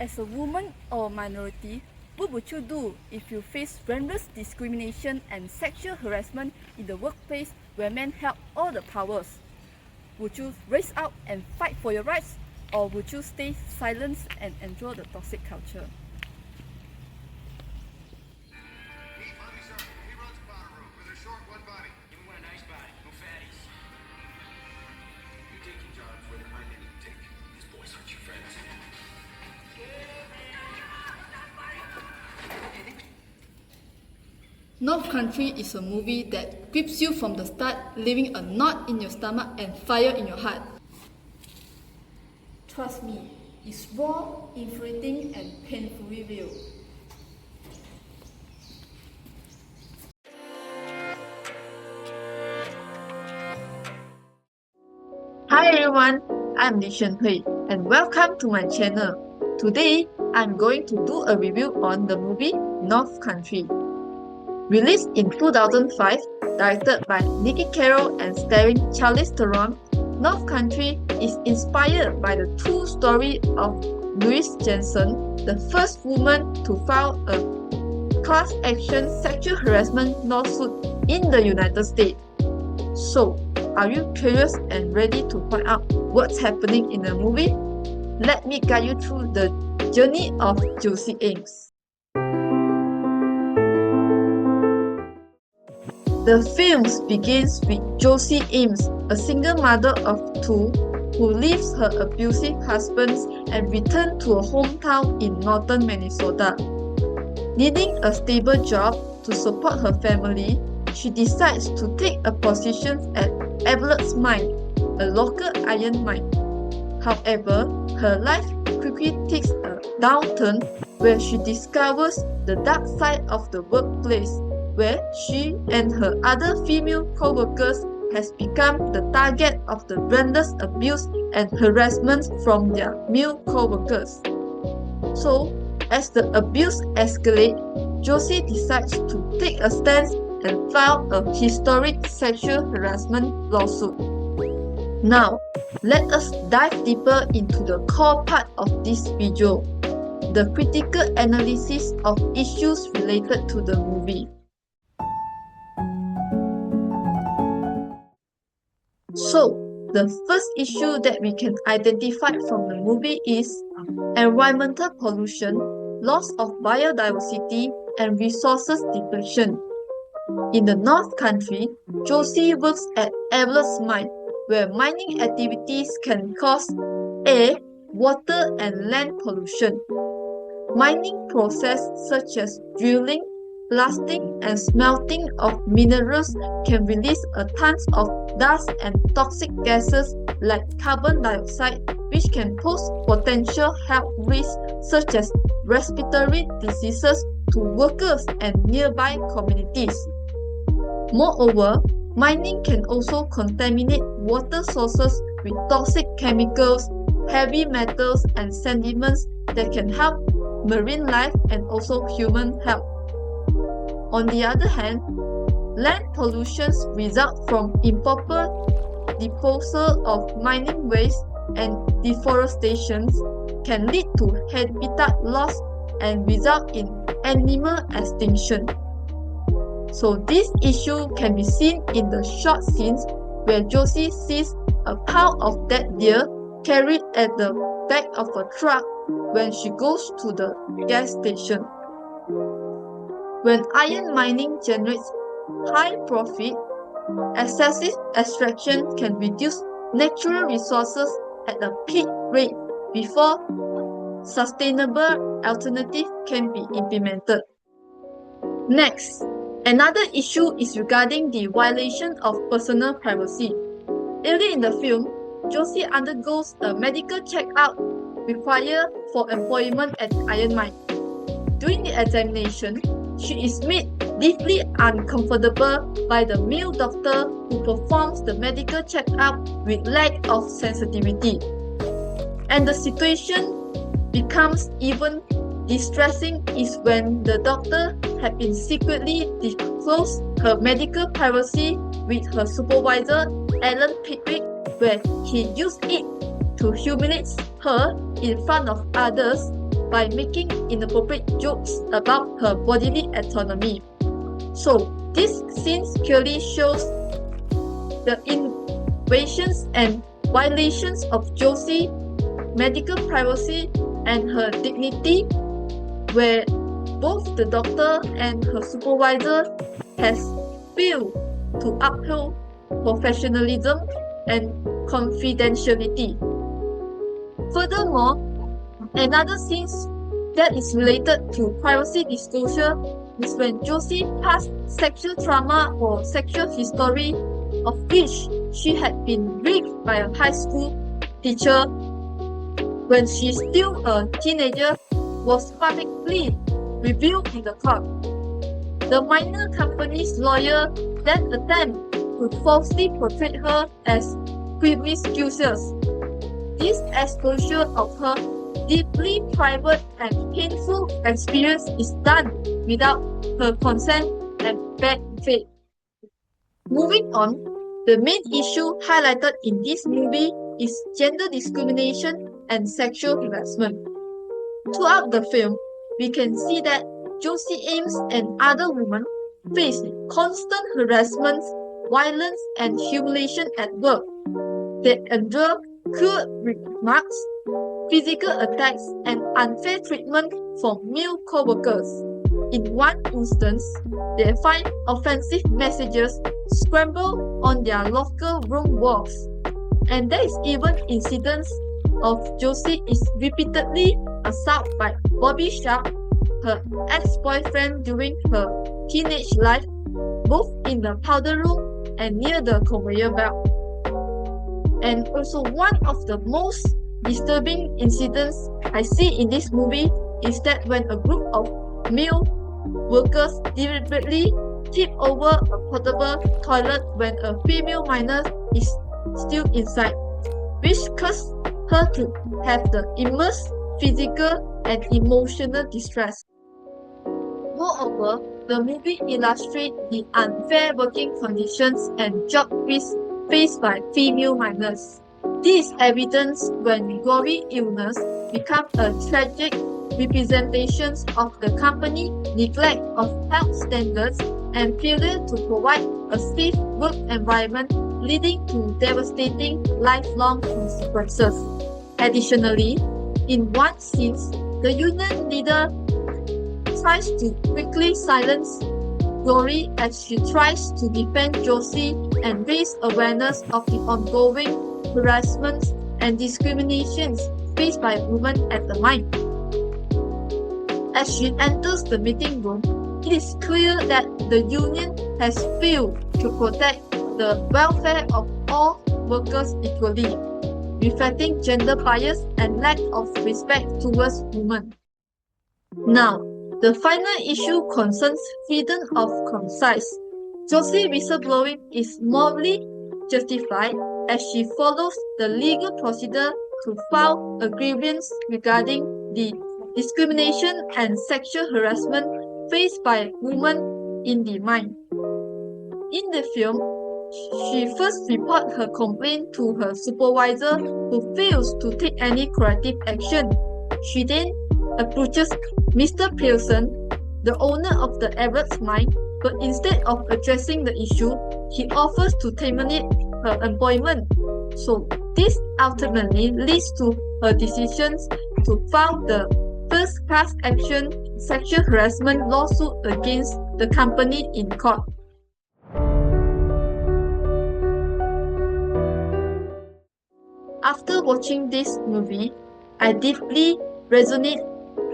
As a woman or minority, what would you do if you face relentless discrimination and sexual harassment in the workplace where men held all the powers? Would you raise up and fight for your rights, or would you stay silent and endure the toxic culture? North Country is a movie that grips you from the start, leaving a knot in your stomach and fire in your heart. Trust me, it's raw, infuriating, and painfully real. Hi everyone, I'm Li Shenhui and welcome to my channel. Today, I'm going to do a review on the movie North Country. Released in 2005, directed by Nikki Caro and starring Charlize Theron, North Country is inspired by the true story of Louise Jensen, the first woman to file a class action sexual harassment lawsuit in the United States. So, are you curious and ready to find out what's happening in the movie? Let me guide you through the journey of Josie Ames. The film begins with Josie Ames, a single mother of two, who leaves her abusive husband and returns to her hometown in northern Minnesota. Needing a stable job to support her family, she decides to take a position at Everett's Mine, a local iron mine. However, her life quickly takes a downturn where she discovers the dark side of the workplace, where she and her other female co-workers has become the target of the relentless abuse and harassment from their male co-workers. So, as the abuse escalates, Josie decides to take a stance and file a historic sexual harassment lawsuit. Now, let us dive deeper into the core part of this video, the critical analysis of issues related to the movie. So, the first issue that we can identify from the movie is environmental pollution, loss of biodiversity, and resources depletion. In the North Country, Josie works at Everett's Mine, where mining activities can cause air, water, and land pollution. Mining processes such as drilling, blasting, and smelting of minerals can release a tons of dust and toxic gases like carbon dioxide, which can pose potential health risks such as respiratory diseases to workers and nearby communities. Moreover, mining can also contaminate water sources with toxic chemicals, heavy metals, and sediments that can harm marine life and also human health. On the other hand, land pollution results from improper disposal of mining waste and deforestation can lead to habitat loss and result in animal extinction. So this issue can be seen in the short scenes where Josie sees a pile of dead deer carried at the back of a truck when she goes to the gas station. When iron mining generates high profit, excessive extraction can reduce natural resources at a peak rate before sustainable alternatives can be implemented. Next, another issue is regarding the violation of personal privacy. Early in the film, Josie undergoes a medical checkup required for employment at the iron mine. During the examination, she is made deeply uncomfortable by the male doctor who performs the medical checkup with lack of sensitivity. And the situation becomes even distressing is when the doctor had been secretly disclosed her medical privacy with her supervisor Alan Pickwick, where he used it to humiliate her in front of others by making inappropriate jokes about her bodily autonomy. So, this scene clearly shows the invasions and violations of Josie's medical privacy and her dignity, where both the doctor and her supervisor has failed to uphold professionalism and confidentiality. Furthermore, another scene that is related to privacy disclosure is when Josie passed sexual trauma or sexual history of which she had been raped by a high school teacher when she still a teenager was publicly revealed in the court. The minor company's lawyer then attempted to falsely portray her as promiscuous. This exposure of her deeply private and painful experience is done without her consent and bad faith. Moving on, the main issue highlighted in this movie is gender discrimination and sexual harassment. Throughout the film, we can see that Josie Ames and other women face constant harassment, violence, and humiliation at work. They endure cruel remarks, physical attacks, and unfair treatment from male co-workers. In one instance, they find offensive messages scrambled on their locker room walls. And there is even incidents of Josie is repeatedly assaulted by Bobby Sharp, her ex-boyfriend during her teenage life, both in the powder room and near the conveyor belt. And also one of the most disturbing incidents I see in this movie is that when a group of male workers deliberately tip over a portable toilet when a female minor is still inside, which caused her to have the immense physical and emotional distress. Moreover, the movie illustrates the unfair working conditions and job risks faced by female miners. This is evidence when gory illness becomes a tragic representation of the company's neglect of health standards and failure to provide a safe work environment, leading to devastating lifelong consequences. Additionally, in one scene, the union leader tries to quickly silence Glory as she tries to defend Josie and raise awareness of the ongoing harassment and discriminations faced by women at the mine. As she enters the meeting room, it is clear that the union has failed to protect the welfare of all workers equally, reflecting gender bias and lack of respect towards women. Now, the final issue concerns freedom of conscience. Josie's whistleblowing is morally justified as she follows the legal procedure to file a grievance regarding the discrimination and sexual harassment faced by women in the mine. In the film, she first reports her complaint to her supervisor who fails to take any corrective action. She then approaches Mr. Pearson, the owner of the Everett's mine, but instead of addressing the issue, he offers to terminate her employment. So this ultimately leads to her decision to file the first class action sexual harassment lawsuit against the company in court. After watching this movie, I deeply resonate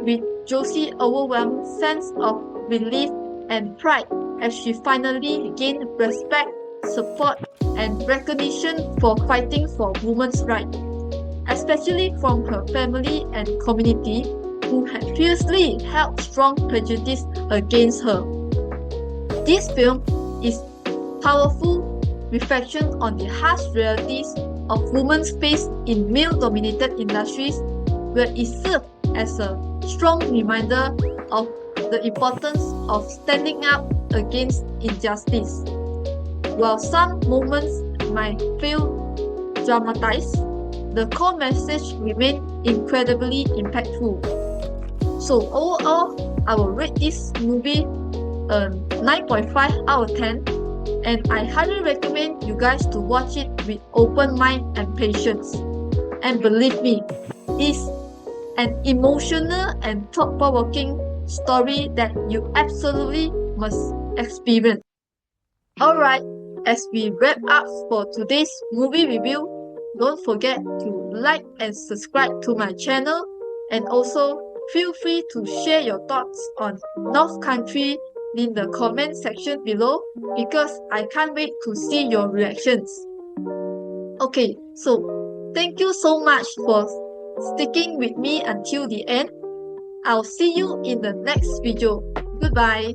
with Josie's overwhelming sense of relief and pride as she finally gained respect, support, and recognition for fighting for women's rights, especially from her family and community who had previously held strong prejudice against her. This film is powerful reflection on the harsh realities of women's face in male-dominated industries, where it serves as a strong reminder of the importance of standing up against injustice. While some moments might feel dramatized, the core message remains incredibly impactful. So overall, I will rate this movie a 9.5 out of 10, and I highly recommend you guys to watch it with open mind and patience. And believe me, it's an emotional and thought-provoking story that you absolutely must experience. Alright, as we wrap up for today's movie review, don't forget to like and subscribe to my channel, and also feel free to share your thoughts on North Country in the comment section below, because I can't wait to see your reactions. Okay, so thank you so much for sticking with me until the end. I'll see you in the next video. Goodbye.